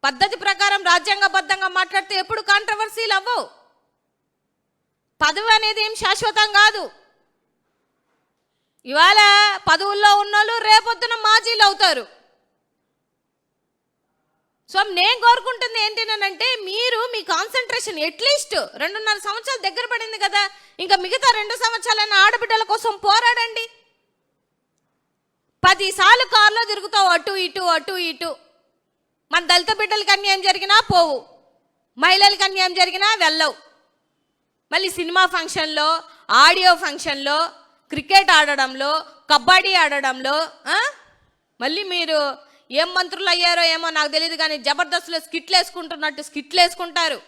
పద్ధతి ప్రకారం రాజ్యాంగబద్ధంగా మాట్లాడితే ఎప్పుడు కాంట్రవర్సీలు అవ్వవు. పదవి అనేది ఏం శాశ్వతం కాదు. ఇవాళ పదవుల్లో ఉన్నోళ్ళు రేపొద్దున మాజీలు అవుతారు. సో నేను కోరుకుంటుంది ఏంటంటే మీరు మీ కాన్సన్ట్రేషన్ అట్లీస్ట్ 2.5 సంవత్సరాలు దగ్గర పడింది కదా, ఇంకా మిగతా 2 సంవత్సరాలైన ఆడబిడ్డల కోసం పోరాడండి. 10 సార్లు కారులో తిరుగుతావు అటు ఇటు అటు ఇటు. మన దళిత బిడ్డలకి అన్యాయం జరిగినా పోవు, మహిళలకి అన్యాయం జరిగినా వెళ్ళవు. మళ్ళీ సినిమా ఫంక్షన్లో, ఆడియో ఫంక్షన్లో, క్రికెట్ ఆడడంలో, కబడ్డీ ఆడడంలో మళ్ళీ మీరు ఏం మంత్రులు అయ్యారో ఏమో నాకు తెలియదు, కానీ జబర్దస్త్లో స్కిట్లు వేసుకుంటున్నట్టు స్కిట్లు వేసుకుంటారు.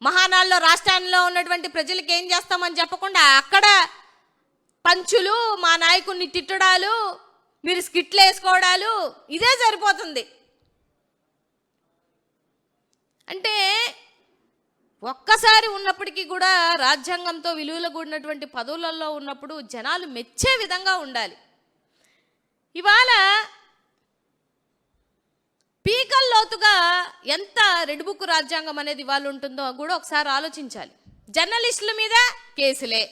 మహానాడులో రాష్ట్రాల్లో ఉన్నటువంటి ప్రజలకు ఏం చేస్తామని చెప్పకుండా అక్కడ పంచులు, మా నాయకుడిని తిట్టడాలు, మీరు స్కిట్లు వేసుకోవడాలు, ఇదే సరిపోతుంది. అంటే ఒక్కసారి ఉన్నప్పటికీ కూడా రాజ్యాంగంతో విలువలు కూడినటువంటి పదవులలో ఉన్నప్పుడు జనాలు మెచ్చే విధంగా ఉండాలి. ఇవాళ పీకల్లోతుగా ఎంత రెడ్ బుక్ రాజ్యాంగం అనేది ఇవాళ ఉంటుందో కూడా ఒకసారి ఆలోచించాలి. జర్నలిస్టుల మీద కేసులే,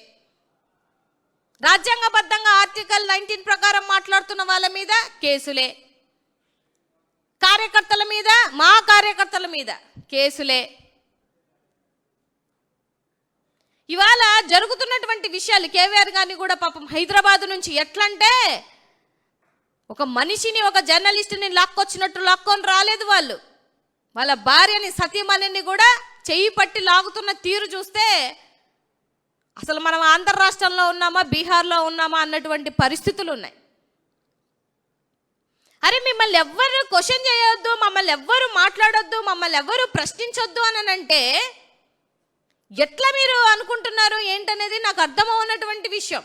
రాజ్యాంగబద్ధంగా ఆర్టికల్ 19 ప్రకారం మాట్లాడుతున్న వాళ్ళ మీద కేసులే, కార్యకర్తల మీద, మా కార్యకర్తల మీద కేసులే. ఇవాళ జరుగుతున్నటువంటి విషయాలు కేవీఆర్ గారిని కూడా పాపం హైదరాబాద్ నుంచి ఎట్లంటే ఒక మనిషిని, ఒక జర్నలిస్టుని లాక్కొచ్చినట్టు లాక్కొని రాలేదు వాళ్ళు. వాళ్ళ భార్యని, సతీమణిని కూడా చెయ్యి పట్టి లాగుతున్న తీరు చూస్తే అసలు మనం ఆంధ్ర రాష్ట్రంలో ఉన్నామా, బీహార్లో ఉన్నామా అన్నటువంటి పరిస్థితులు ఉన్నాయి. అరే మిమ్మల్ని ఎవ్వరు క్వశ్చన్ చేయొద్దు, మమ్మల్ని ఎవ్వరు మాట్లాడొద్దు, మమ్మల్ని ఎవ్వరు ప్రశ్నించొద్దు అని అంటే ఎట్లా మీరు అనుకుంటున్నారు ఏంటనేది నాకు అర్థమవునటువంటి విషయం.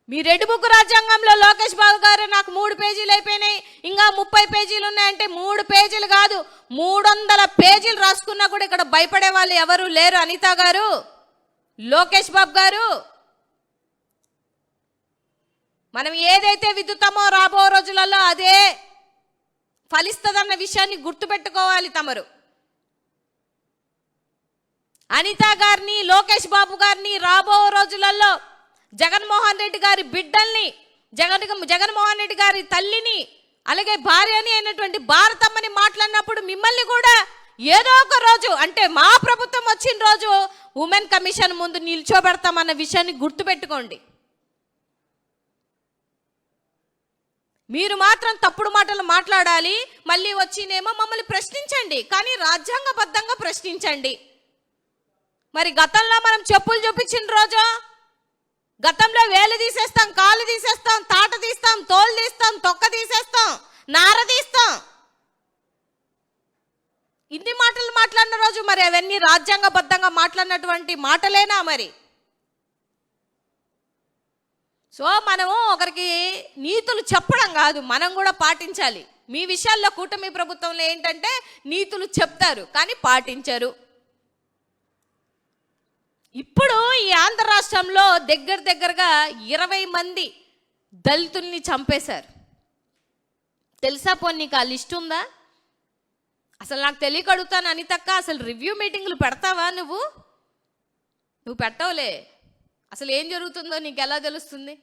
మీ రెడ్ బుక్ రాజ్యాంగంలో లోకేష్ బాబు గారు నాకు 3 పేజీలు అయిపోయినాయి, ఇంకా 30 పేజీలు ఉన్నాయంటే 3 పేజీలు కాదు 300 పేజీలు రాసుకున్నా కూడా ఇక్కడ భయపడే వాళ్ళు ఎవరు లేరు. అనిత గారు, లోకేష్ బాబు గారు, మనం ఏదైతే విద్దుతామో రాబో రోజులలో అదే ఫలిస్తుందన్న విషయాన్ని గుర్తుపెట్టుకోవాలి తమరు. అనిత గారిని, లోకేష్ బాబు గారిని రాబో రోజులలో జగన్మోహన్ రెడ్డి గారి బిడ్డల్ని, జగన్మోహన్ రెడ్డి గారి తల్లిని, అలాగే భార్యని అయినటువంటి భారతమ్మని మాట్లాడినప్పుడు మిమ్మల్ని కూడా ఏదో ఒక రోజు, అంటే మా ప్రభుత్వం వచ్చిన రోజు ఉమెన్ కమిషన్ ముందు నిల్చోబెడతామన్న విషయాన్ని గుర్తుపెట్టుకోండి. మీరు మాత్రం తప్పుడు మాటలు మాట్లాడాలి, మళ్ళీ వచ్చినేమో మమ్మల్ని ప్రశ్నించండి, కానీ రాజ్యాంగబద్ధంగా ప్రశ్నించండి. మరి గతంలో మనం చెప్పులు చూపించిన రోజు, గతంలో వేలు తీసేస్తాం, కాళ్ళు తీసేస్తాం, తాట తీస్తాం, తోలు తీస్తాం, తొక్క తీసేస్తాం, నార తీస్తాం, ఇన్ని మాటలు మాట్లాడిన రోజు మరి అవన్నీ రాజ్యాంగబద్ధంగా మాట్లాడినటువంటి మాటలేనా మరి? సో మనము ఒకరికి నీతులు చెప్పడం కాదు, మనం కూడా పాటించాలి. మీ విషయాల్లో కూటమి ప్రభుత్వంలో ఏంటంటే నీతులు చెప్తారు కానీ పాటించరు. ఇప్పుడు ఈ ఆంధ్ర రాష్ట్రంలో దగ్గరగా 20 మంది దళితుల్ని చంపేశారు. తెలుసా పోనీ నీకు ఆ లిస్ట్ ఉందా? అసలు నాకు తెలియక అడుగుతాను అనితక్క, అసలు రివ్యూ మీటింగ్లు పెడతావా నువ్వు? పెట్టవులే. అసలు ఏం జరుగుతుందో నీకు ఎలా తెలుస్తుంది?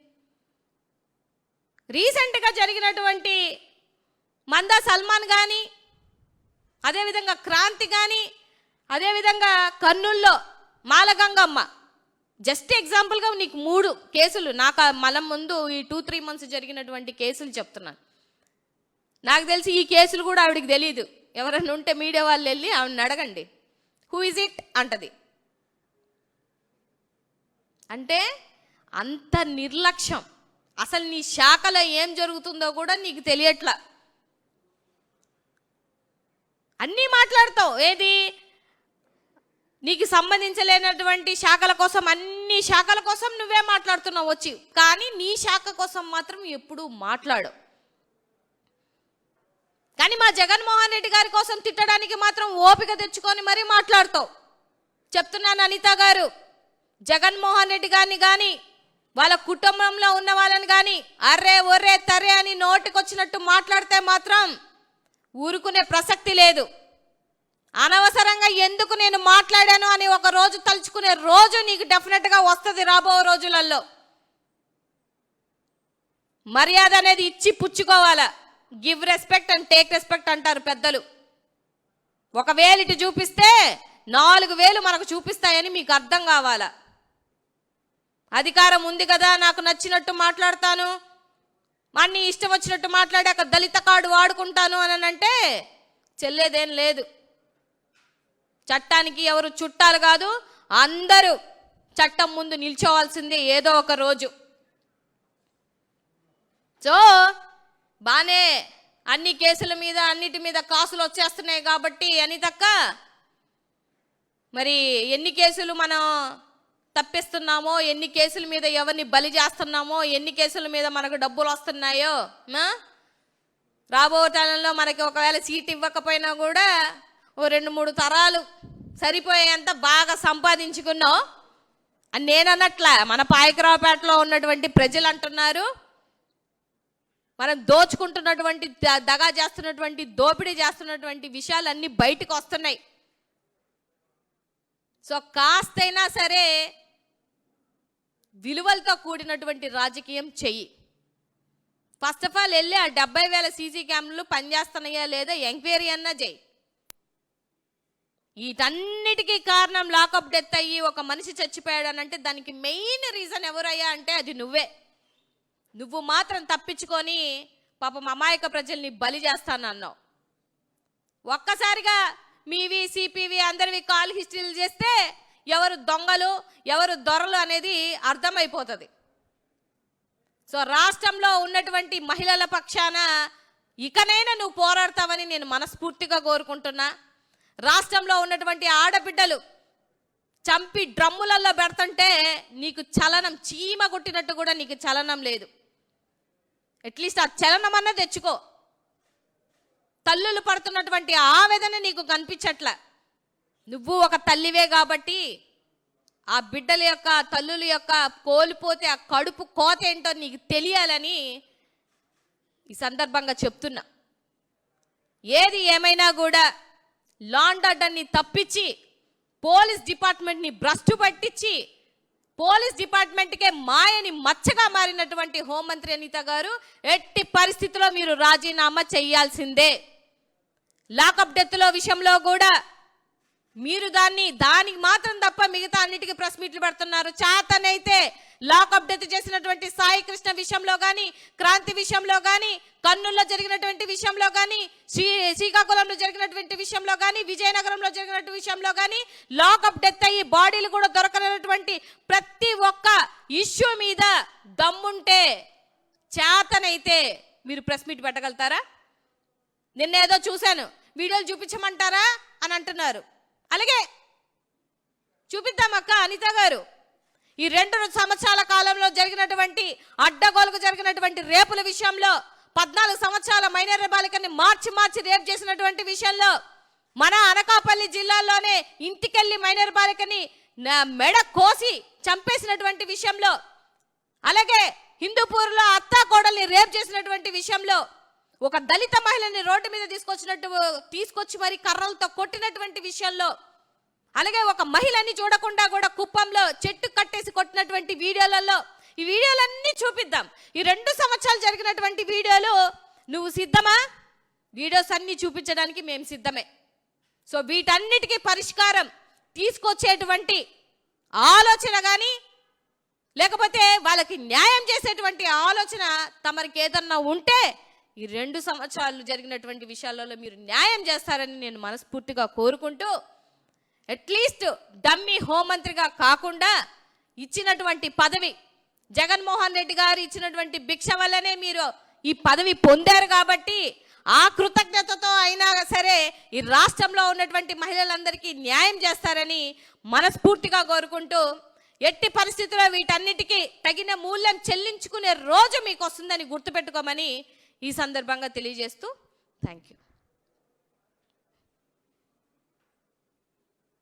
రీసెంట్గా జరిగినటువంటి మందా సల్మాన్ కానీ, అదేవిధంగా క్రాంతి కానీ, అదేవిధంగా కర్నూల్లో మాలగంగమ్మ, జస్ట్ ఎగ్జాంపుల్గా నీకు 3 కేసులు, నాకు మనం ముందు ఈ 2-3 మంత్స్ జరిగినటువంటి కేసులు చెప్తున్నాను. నాకు తెలిసి ఈ కేసులు కూడా ఆవిడికి తెలియదు. ఎవరైనా ఉంటే మీడియా వాళ్ళు వెళ్ళి ఆవిడని అడగండి, హూ ఇజ్ ఇట్ అంటది. అంటే అంత నిర్లక్ష్యం. అసలు నీ శాఖలో ఏం జరుగుతుందో కూడా నీకు తెలియట్లా. అన్నీ మాట్లాడతావు, ఏది నీకు సంబంధించలేనటువంటి శాఖల కోసం, అన్ని శాఖల కోసం నువ్వే మాట్లాడుతున్నావు వచ్చి, కానీ నీ శాఖ కోసం మాత్రం ఎప్పుడూ మాట్లాడవు. కానీ మా జగన్మోహన్ రెడ్డి గారి కోసం తిట్టడానికి మాత్రం ఓపిక తెచ్చుకొని మరీ మాట్లాడతావు. చెప్తున్నాను అనిత గారు, జగన్మోహన్ రెడ్డి గారిని కానీ వాళ్ళ కుటుంబంలో ఉన్న వాళ్ళని కానీ అర్రే ఒర్రే తరే అని నోటికొచ్చినట్టు మాట్లాడితే మాత్రం ఊరుకునే ప్రసక్తి లేదు. అనవసరంగా ఎందుకు నేను మాట్లాడాను అని ఒక రోజు తలుచుకునే రోజు నీకు డెఫినెట్గా వస్తుంది రాబో రోజులలో. మర్యాద అనేది ఇచ్చి పుచ్చుకోవాలా. Give respect and take respect అంటారు పెద్దలు. 1,000 ఇటు చూపిస్తే 4,000 మనకు చూపిస్తాయని మీకు అర్థం కావాలా. అధికారం ఉంది కదా, నాకు నచ్చినట్టు మాట్లాడతాను, అన్ని ఇష్టం వచ్చినట్టు మాట్లాడాక దళిత కార్డు వాడుకుంటాను అని అంటే చెల్లేదేం లేదు. చట్టానికి ఎవరు చుట్టాలు కాదు, అందరూ చట్టం ముందు నిల్చోవాల్సిందే ఏదో ఒక రోజు. సో బానే అన్ని కేసుల మీద అన్నిటి మీద కాసులు వచ్చేస్తున్నాయి కాబట్టి అనితక్క, మరి ఎన్ని కేసులు మనం తప్పిస్తున్నామో, ఎన్ని కేసుల మీద ఎవరిని బలి చేస్తున్నామో, ఎన్ని కేసుల మీద మనకు డబ్బులు వస్తున్నాయో, రాబో కాలంలో మనకి ఒకవేళ సీట్ ఇవ్వకపోయినా కూడా 2-3 తరాలు సరిపోయేంత బాగా సంపాదించుకున్నావు అని నేను అన్నట్ల. మన పాయకరావుపేటలో ఉన్నటువంటి ప్రజలు అంటున్నారు, మనం దోచుకుంటున్నటువంటి, దగా చేస్తున్నటువంటి, దోపిడీ చేస్తున్నటువంటి విషయాలన్నీ బయటకు వస్తున్నాయి. సో కాస్తైనా సరే విలువలతో కూడినటువంటి రాజకీయం చెయ్యి. ఫస్ట్ ఆఫ్ ఆల్ వెళ్ళి ఆ 70,000 సీసీ క్యామ్లు పనిచేస్తున్నాయా లేదా ఎంక్వైరీ అన్నా చెయ్యి. వీటన్నిటికీ కారణం లాకప్ డెత్ అయ్యి ఒక మనిషి చచ్చిపోయాడనంటే దానికి మెయిన్ రీజన్ ఎవరయ్యా అంటే అది నువ్వే. నువ్వు మాత్రం తప్పించుకొని పాపం అమాయక ప్రజల్ని బలి చేస్తానన్నావు. ఒక్కసారిగా మీవి సిపివి అందరివి కాల్ హిస్టరీలు చేస్తే ఎవరు దొంగలు ఎవరు దొరలు అనేది అర్థమైపోతుంది. సో రాష్ట్రంలో ఉన్నటువంటి మహిళల పక్షాన ఇకనైనా నువ్వు పోరాడతావని నేను మనస్ఫూర్తిగా కోరుకుంటున్నా. రాష్ట్రంలో ఉన్నటువంటి ఆడబిడ్డలు చంపి డ్రమ్ములలో పెడుతుంటే నీకు చలనం, చీమ కొట్టినట్టు కూడా నీకు చలనం లేదు. అట్లీస్ట్ ఆ చలనం అన్న తెచ్చుకో. తల్లులు పడుతున్నటువంటి ఆవేదన నీకు కనిపించట్ల. నువ్వు ఒక తల్లివే కాబట్టి ఆ బిడ్డల యొక్క, తల్లుల యొక్క కోల్పోతే ఆ కడుపు కోత ఏంటో నీకు తెలియాలని ఈ సందర్భంగా చెప్తున్నా. ఏది ఏమైనా కూడా లా అండ్ ఆర్డర్ని తప్పించి పోలీస్ డిపార్ట్మెంట్ని భ్రష్టు పట్టించి పోలీస్ డిపార్ట్మెంట్కే మాయని మచ్చగా మారినటువంటి హోంమంత్రి అనిత గారు ఎట్టి పరిస్థితుల్లో మీరు రాజీనామా చేయాల్సిందే. లాకప్ డెత్లో విషయంలో కూడా మీరు దానికి మాత్రం తప్ప మిగతా అన్నిటికీ ప్రెస్ మీట్లు పెడుతున్నారు. చేతనైతే లాకప్ డెత్ చేసినటువంటి సాయి కృష్ణ విషయంలో కానీ, క్రాంతి విషయంలో కానీ, కర్నూలులో జరిగినటువంటి విషయంలో కానీ, శ్రీకాకుళంలో జరిగినటువంటి విషయంలో కానీ, విజయనగరంలో జరిగినటువంటి విషయంలో కానీ, లాకప్ డెత్ అయ్యి బాడీలు కూడా దొరకనటువంటి ప్రతి ఒక్క ఇష్యూ మీద దమ్ముంటే చేతనైతే మీరు ప్రెస్ మీట్ పెట్టగలుగుతారా? నిన్నేదో చూశాను, వీడియోలు చూపించమంటారా అని అంటున్నారు. అలాగే చూపిద్దామక్క అనిత గారు. ఈ 2 సంవత్సరాల కాలంలో జరిగినటువంటి అడ్డగోలుకు జరిగినటువంటి రేపుల విషయంలో 14 సంవత్సరాల మైనర్ బాలికని మార్చి రేప్ చేసినటువంటి విషయంలో, మన అనకాపల్లి జిల్లాలోనే ఇంటికెళ్ళి మైనర్ బాలికని మెడ కోసి చంపేసినటువంటి విషయంలో, అలాగే హిందూపూర్లో అత్తా కోడల్ని రేప్ చేసినటువంటి విషయంలో, ఒక దళిత మహిళని రోడ్డు మీద తీసుకొచ్చి మరి కర్రలతో కొట్టినటువంటి విషయంలో, అలాగే ఒక మహిళని చూడకుండా కూడా కుప్పంలో చెట్టు కట్టేసి కొట్టినటువంటి వీడియోలలో, ఈ వీడియోలన్నీ చూపిద్దాం. ఈ 2 సంవత్సరాలు జరిగినటువంటి వీడియోలు నువ్వు సిద్ధమా? వీడియోస్ అన్నీ చూపించడానికి మేము సిద్ధమే. సో వీటన్నిటికీ పరిష్కారం తీసుకొచ్చేటువంటి ఆలోచన కానీ, లేకపోతే వాళ్ళకి న్యాయం చేసేటువంటి ఆలోచన తమరికి ఏదన్నా ఉంటే ఈ 2 సంవత్సరాలు జరిగినటువంటి విషయాలలో మీరు న్యాయం చేస్తారని నేను మనస్ఫూర్తిగా కోరుకుంటూ, అట్లీస్ట్ డమ్మీ హోంమంత్రిగా కాకుండా ఇచ్చినటువంటి పదవి, జగన్మోహన్ రెడ్డి గారు ఇచ్చినటువంటి భిక్ష వల్లనే మీరు ఈ పదవి పొందారు కాబట్టి ఆ కృతజ్ఞతతో అయినా సరే ఈ రాష్ట్రంలో ఉన్నటువంటి మహిళలందరికీ న్యాయం చేస్తారని మనస్ఫూర్తిగా కోరుకుంటూ, ఎట్టి పరిస్థితుల్లో వీటన్నిటికీ తగిన మూల్యం చెల్లించుకునే రోజు మీకు వస్తుందని గుర్తుపెట్టుకోమని ఈ సందర్భంగా తెలియజేస్తూ థ్యాంక్ యూ.